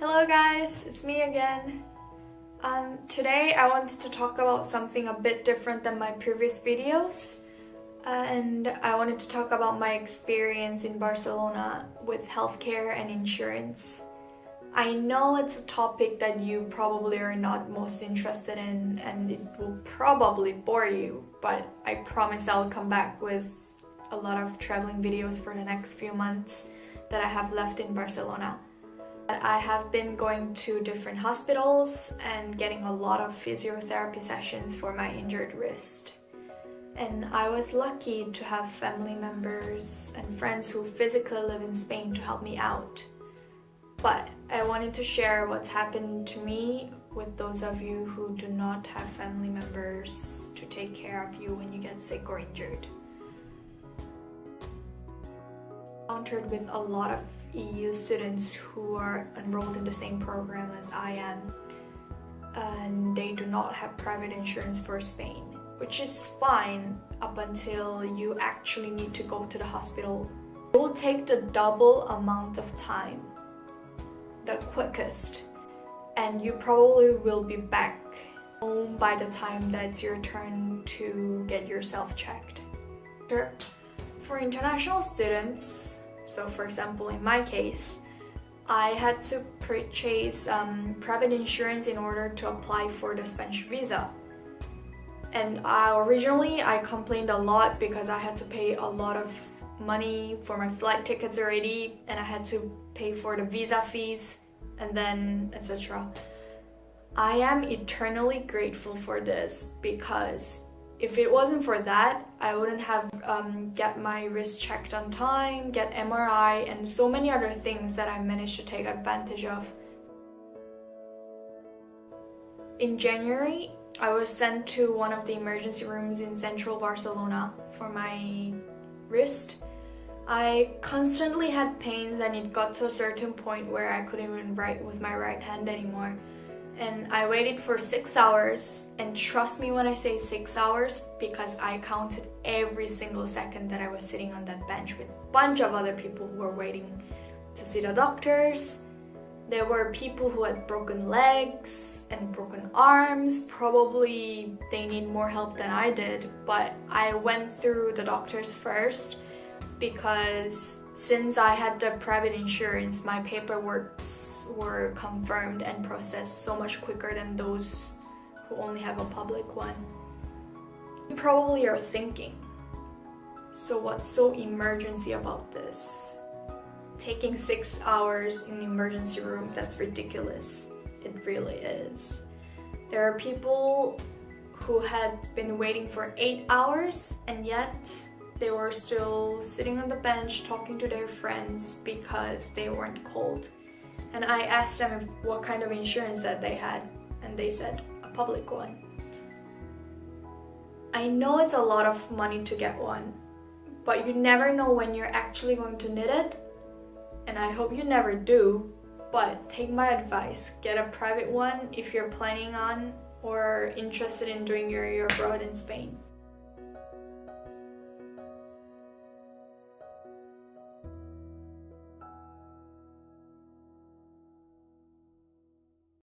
Hello guys, it's me again. Today I wanted to talk about something a bit different than my previous videos, and I wanted to talk about my experience in Barcelona with healthcare and insurance. I know it's a topic that you probably are not most interested in and it will probably bore you, but I promise I'll come back with a lot of traveling videos for the next few months that I have left in Barcelona. I have been going to different hospitals and getting a lot of physiotherapy sessions for my injured wrist. And I was lucky to have family members and friends who physically live in Spain to help me out. But I wanted to share what's happened to me with those of you who do not have family members to take care of you when you get sick or injured. I encountered with a lot of EU students who are enrolled in the same program as I am, and they do not have private insurance for Spain, which is fine up until you actually need to go to the hospital. It will take the double amount of time, the quickest, and you probably will be back home by the time that it's your turn to get yourself checked. For international students, so for example in my case, I had to purchase private insurance in order to apply for the Spanish visa. And originally I complained a lot because I had to pay a lot of money for my flight tickets already, and I had to pay for the visa fees and then etc. I am eternally grateful for this, because if it wasn't for that, I wouldn't have get my wrist checked on time, get MRI, and so many other things that I managed to take advantage of. In January, I was sent to one of the emergency rooms in central Barcelona for my wrist. I constantly had pains, and it got to a certain point where I couldn't even write with my right hand anymore. And I waited for 6 hours, and trust me when I say 6 hours, because I counted every single second that I was sitting on that bench with a bunch of other people who were waiting to see the doctors. There were people who had broken legs and broken arms. Probably they need more help than I did, but I went through the doctors first, because since I had the private insurance, my paperwork were confirmed and processed so much quicker than those who only have a public one. You probably are thinking, so what's so emergency about this? Taking 6 hours in the emergency room, that's ridiculous. It really is. There are people who had been waiting for 8 hours, and yet they were still sitting on the bench talking to their friends because they weren't called. And I asked them what kind of insurance that they had, and they said a public one. I know it's a lot of money to get one, but you never know when you're actually going to need it, and I hope you never do. But take my advice, get a private one if you're planning on or interested in doing your year abroad in Spain.